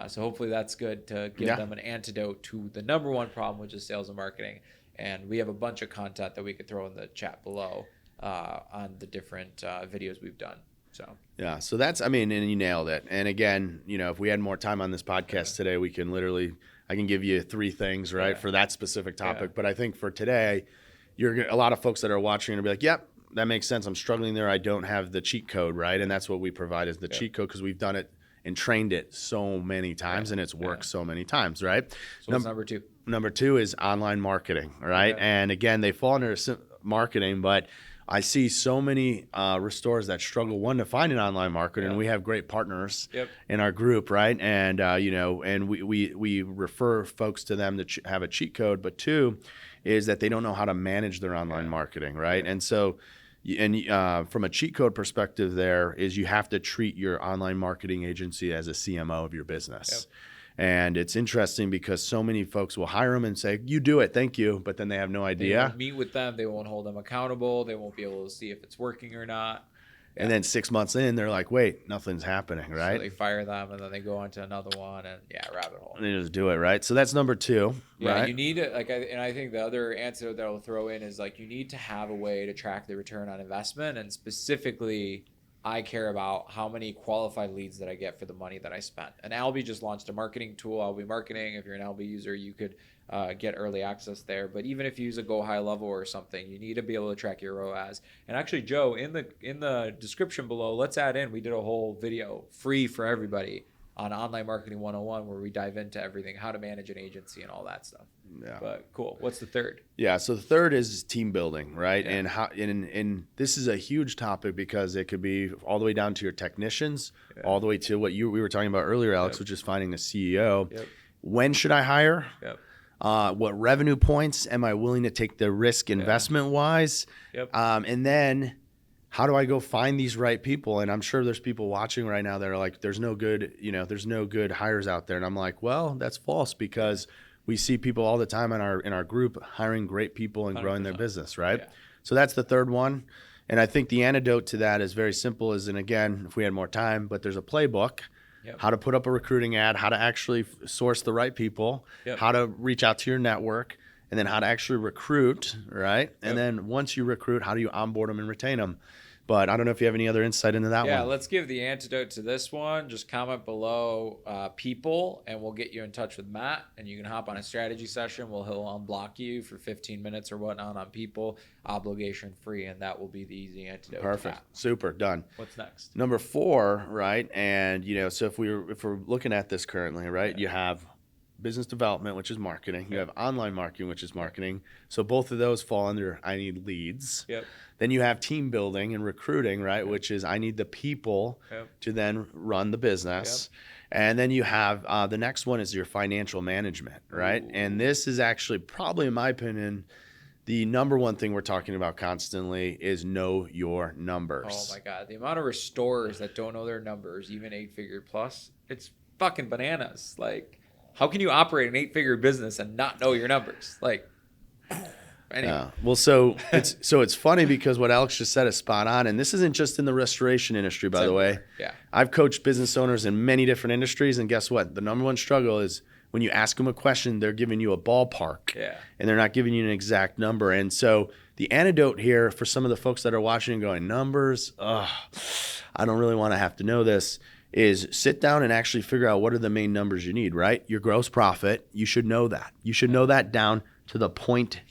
So hopefully that's good to give them an antidote to the number one problem, which is sales and marketing. And we have a bunch of content that we could throw in the chat below on the different videos we've done. So so that's, I mean, and you nailed it. And again, if we had more time on this podcast today, I can give you 3 things, right, for that specific topic. But I think for today, a lot of folks that are watching are going to be like, yep, that makes sense. I'm struggling there. I don't have the cheat code, right? And that's what we provide, is the cheat code, because we've done it and trained it so many times, and it's worked so many times, right? So what's number 2? Number 2 is online marketing, right? And again, they fall under marketing, but I see so many restorers that struggle, one, to find an online marketer, and we have great partners in our group, right? And and we refer folks to them to have a cheat code. But 2 is that they don't know how to manage their online marketing, right? And so, from a cheat code perspective, there is you have to treat your online marketing agency as a CMO of your business. And it's interesting because so many folks will hire them and say, you do it, thank you. But then they have no idea. They won't meet with them. They won't hold them accountable. They won't be able to see if it's working or not. And then 6 months in, they're like, wait, nothing's happening, right? So they fire them, and then they go on to another one, and rabbit hole. And they just do it, right? So that's number 2, right? You need it. And I think the other answer that I'll throw in is you need to have a way to track the return on investment, and specifically, I care about how many qualified leads that I get for the money that I spent. And Albi just launched a marketing tool, Albi Marketing. If you're an Albi user, you could get early access there. But even if you use a Go High Level or something, you need to be able to track your ROAS. And actually, Joe, in the description below, let's add in, we did a whole video free for everybody on Online Marketing 101, where we dive into everything, how to manage an agency and all that stuff. Yeah. But cool. What's the third? Yeah. So the third is team building, right? Yeah. And this is a huge topic, because it could be all the way down to your technicians, all the way to what we were talking about earlier, Alex, which is finding a CEO. When should I hire? What revenue points am I willing to take the risk investment wise? And then how do I go find these right people? And I'm sure there's people watching right now that are like, there's no good hires out there. And I'm like, well, that's false, because we see people all the time in our group hiring great people and 100%. Growing their business, right? So that's the third one. And I think the antidote to that is very simple, and again, if we had more time, but there's a playbook, how to put up a recruiting ad, how to actually source the right people, how to reach out to your network, and then how to actually recruit, right? And then once you recruit, how do you onboard them and retain them? But I don't know if you have any other insight into that one. Yeah, let's give the antidote to this one. Just comment below people, and we'll get you in touch with Matt, and you can hop on a strategy session. He'll unblock you for 15 minutes or whatnot on people, obligation free, and that will be the easy antidote. Perfect. Super. Done. What's next? Number 4, right? And so if we're looking at this currently, right, you have business development, which is marketing. You have online marketing, which is marketing. So both of those fall under I need leads. Then you have team building and recruiting, right, which is I need the people to then run the business. And then you have the next one is your financial management, right? Ooh. And this is actually probably, in my opinion, the number one thing we're talking about constantly is know your numbers. Oh my God. The amount of restorers that don't know their numbers, even 8-figure plus, it's fucking bananas. How can you operate an 8-figure business and not know your numbers? Anyway. Well, so it's funny, because what Alex just said is spot on, and this isn't just in the restoration industry, by the way. I've coached business owners in many different industries, and guess what? The number one struggle is when you ask them a question, they're giving you a ballpark, and they're not giving you an exact number. And so the antidote here for some of the folks that are watching and going, numbers, I don't really want to have to know this, is sit down and actually figure out what are the main numbers you need, right? Your gross profit, you should know that. You should know that down to the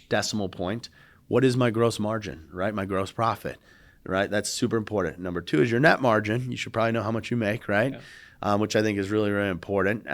decimal point. What is my gross margin, right? My gross profit, right? That's super important. Number 2 is your net margin. You should probably know how much you make, right? which I think is really, really important.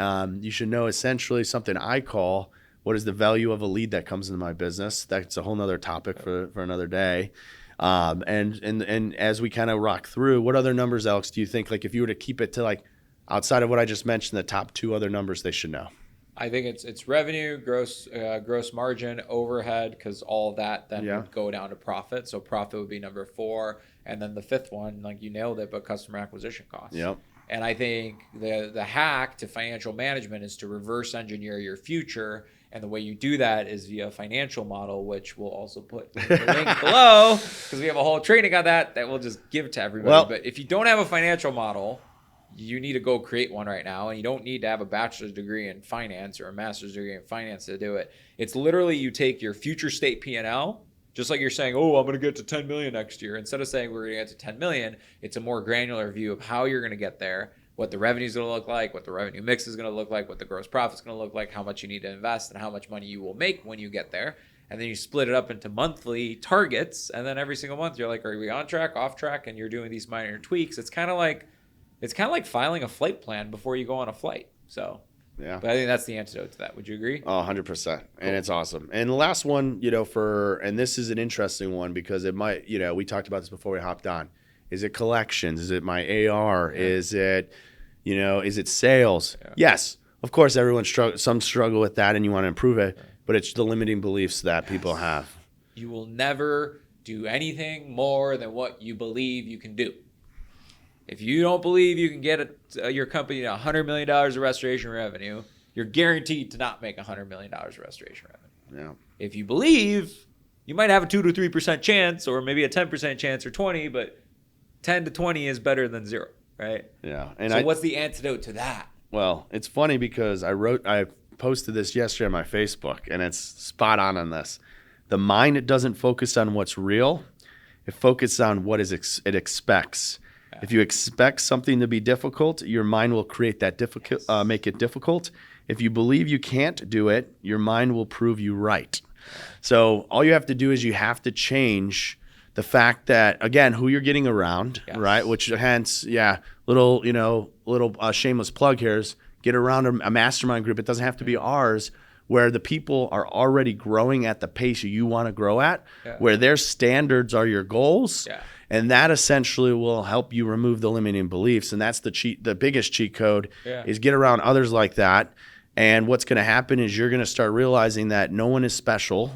You should know essentially something I call what is the value of a lead that comes into my business. That's a whole nother topic for another day. And as we kind of rock through, what other numbers, Alex, do you think, like if you were to keep it to like outside of what I just mentioned, the top 2 other numbers they should know? I think it's revenue, gross margin, overhead, because all of that then would go down to profit. So profit would be number 4, and then the 5th one, like you nailed it, but customer acquisition costs. Yep. And I think the hack to financial management is to reverse engineer your future. And the way you do that is via a financial model, which we'll also put in the link below, because we have a whole training on that we'll just give to everybody. Well, but if you don't have a financial model, you need to go create one right now. And you don't need to have a bachelor's degree in finance or a master's degree in finance to do it. It's literally you take your future state P&L, just like you're saying, oh, I'm going to get to 10 million next year. Instead of saying we're going to get to 10 million, it's a more granular view of how you're going to get there, what the revenue is going to look like, what the revenue mix is going to look like, what the gross profit is going to look like, how much you need to invest, and how much money you will make when you get there. And then you split it up into monthly targets. And then every single month, you're like, are we on track, off track? And you're doing these minor tweaks. It's kind of like filing a flight plan before you go on a flight. So, yeah. But I think that's the antidote to that. Would you agree? Oh, 100%. Cool. And it's awesome. And the last one, and this is an interesting one because it might, we talked about this before we hopped on. Is it collections? Is it my AR? Yeah. Is it sales? Yeah. Yes. Of course, everyone some struggle with that and you want to improve it, but it's the limiting beliefs that people have. You will never do anything more than what you believe you can do. If you don't believe you can get your company to $100 million of restoration revenue, you're guaranteed to not make $100 million of restoration revenue. Yeah. If you believe, you might have a 2 to 3% chance, or maybe a 10% chance, or 20, but 10 to 20 is better than 0, right? Yeah. And so what's the antidote to that? Well, it's funny because I posted this yesterday on my Facebook, and it's spot on this. The mind, it doesn't focus on what's real. It focuses on what it expects. Yeah. If you expect something to be difficult, your mind will create that make it difficult. If you believe you can't do it, your mind will prove you right. Yeah. So all you have to do is you have to change the fact that, again, who you're getting around, yes. right? Which hence, little shameless plug here is get around a mastermind group. It doesn't have to be ours, where the people are already growing at the pace you want to grow at, where their standards are your goals. Yeah. And that essentially will help you remove the limiting beliefs. And that's the biggest cheat code is get around others like that. And what's going to happen is you're going to start realizing that no one is special.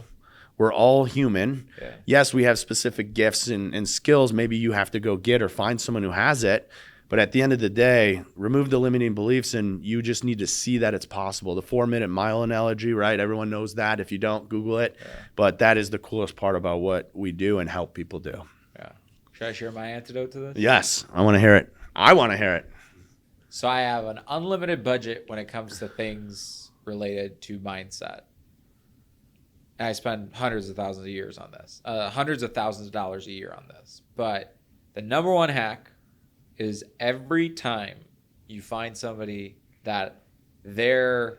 We're all human. Yeah. Yes, we have specific gifts and skills. Maybe you have to go get or find someone who has it. But at the end of the day, remove the limiting beliefs, and you just need to see that it's possible. The 4-minute mile analogy, right? Everyone knows that. If you don't, Google it. Yeah. But that is the coolest part about what we do and help people do. Yeah. Should I share my antidote to this? Yes. I want to hear it. I want to hear it. So I have an unlimited budget when it comes to things related to mindset. And I spend hundreds of thousands of dollars a year on this. But the number one hack is every time you find somebody that their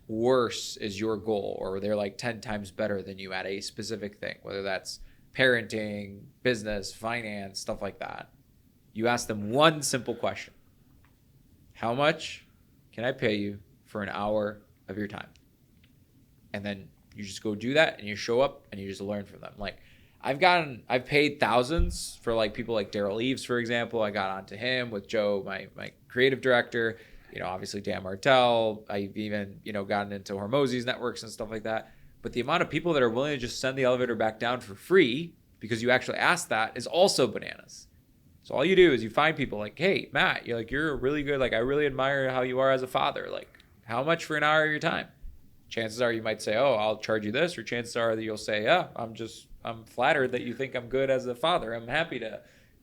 worse is your goal, or they're like 10 times better than you at a specific thing, whether that's parenting, business, finance, stuff like that, you ask them one simple question. How much can I pay you for an hour of your time? And then you just go do that, and you show up and you just learn from them. Like I've paid thousands for like people like Daryl Eves, for example. I got onto him with Joe, my creative director, obviously Dan Martell. I've even, gotten into Hormozy's networks and stuff like that. But the amount of people that are willing to just send the elevator back down for free because you actually asked that is also bananas. So all you do is you find people like, hey, Matt, you're really good. Like, I really admire how you are as a father. Like, how much for an hour of your time? Chances are you might say, oh, I'll charge you this. Or chances are that you'll say, yeah, I'm flattered that you think I'm good as a father. I'm happy to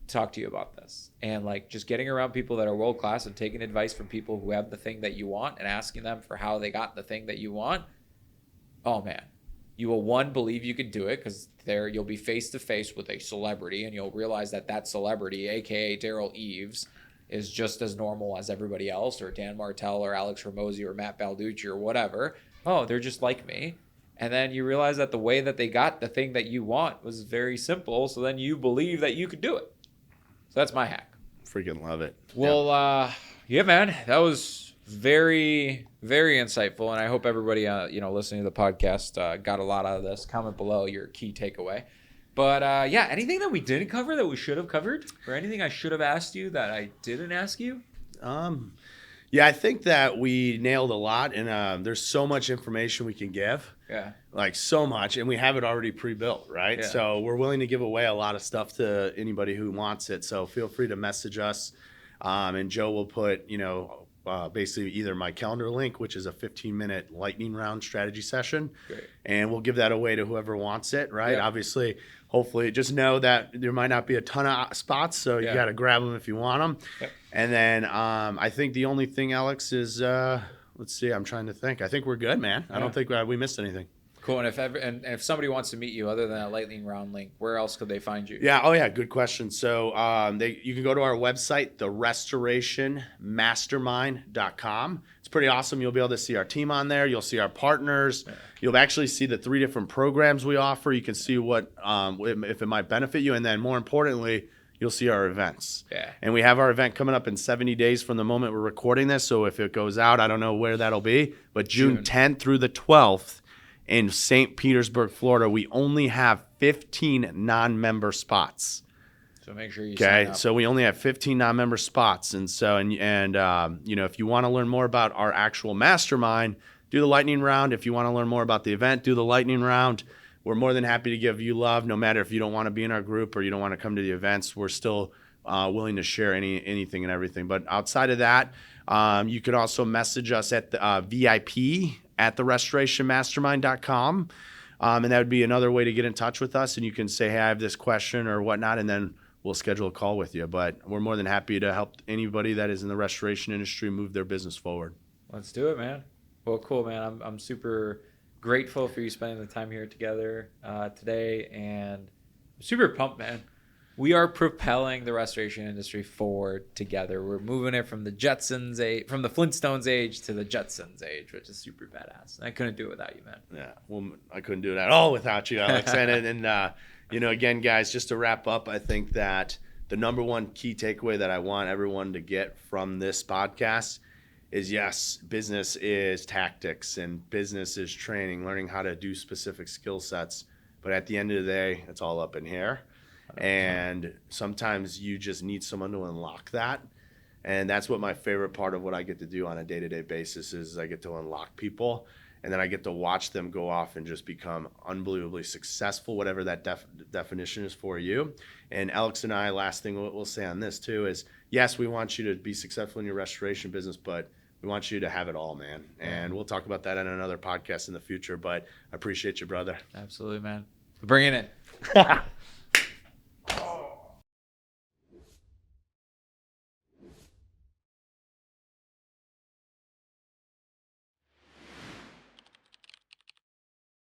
talk to you about this. And like just getting around people that are world class and taking advice from people who have the thing that you want and asking them for how they got the thing that you want. Oh man, you will believe you could do it, because there you'll be face to face with a celebrity, and you'll realize that celebrity, aka Daryl Eves, is just as normal as everybody else, or Dan Martell or Alex Hormozy or Matt Balducci or whatever. Oh, they're just like me. And then you realize that the way that they got the thing that you want was very simple. So then you believe that you could do it. So that's my hack. Freaking love it. We'll Yeah, man, that was very, very insightful, and I hope everybody, listening to the podcast, got a lot out of this. Comment below your key takeaway. But yeah, anything that we didn't cover that we should have covered, or anything I should have asked you that I didn't ask you? Yeah, I think that we nailed a lot, and there's so much information we can give. Yeah. Like so much, and we have it already pre-built, right? Yeah. So we're willing to give away a lot of stuff to anybody who wants it. So feel free to message us, and Joe will put, basically either my calendar link, which is a 15-minute lightning round strategy session, Great. and we'll give that away to whoever wants it, right? Yeah. Obviously, hopefully, just know that there might not be a ton of spots, so you got to grab them if you want them. Yep. And then I think the only thing, Alex, is let's see. I'm trying to think. I think we're good, man. I don't think we missed anything. Cool. And if somebody wants to meet you other than a lightning round link, where else could they find you? Yeah. Oh, yeah. Good question. So you can go to our website, therestorationmastermind.com. It's pretty awesome. You'll be able to see our team on there. You'll see our partners. Yeah. You'll actually see the 3 different programs we offer. You can see what if it might benefit you. And then more importantly, you'll see our events. Yeah. And we have our event coming up in 70 days from the moment we're recording this. So if it goes out, I don't know where that'll be, but June 10th through the 12th. In St. Petersburg, Florida, we only have 15 non-member spots. So make sure you sign up. So we only have 15 non-member spots, and so if you want to learn more about our actual mastermind, do the lightning round. If you want to learn more about the event, do the lightning round. We're more than happy to give you love, no matter if you don't want to be in our group or you don't want to come to the events. We're still willing to share anything and everything. But outside of that, you can also message us at the VIP at therestorationmastermind.com. And that would be another way to get in touch with us. And you can say, hey, I have this question or whatnot, and then we'll schedule a call with you. But we're more than happy to help anybody that is in the restoration industry move their business forward. Let's do it, man. Well, cool, man. I'm super grateful for you spending the time here together today, and I'm super pumped, man. We are propelling the restoration industry forward together. We're moving it from the Jetsons age, from the Flintstones age to the Jetsons age, which is super badass. I couldn't do it without you, man. Yeah, well, I couldn't do it at all without you, Alex. and again, guys, just to wrap up, I think that the number one key takeaway that I want everyone to get from this podcast is, yes, business is tactics and business is training, learning how to do specific skill sets. But at the end of the day, it's all up in here. And sometimes you just need someone to unlock that. And that's what my favorite part of what I get to do on a day-to-day basis is I get to unlock people, and then I get to watch them go off and just become unbelievably successful, whatever that definition is for you. And Alex and I, last thing we'll say on this too is, yes, we want you to be successful in your restoration business, but we want you to have it all, man. And we'll talk about that on another podcast in the future, but I appreciate you, brother. Absolutely, man. Bring it in.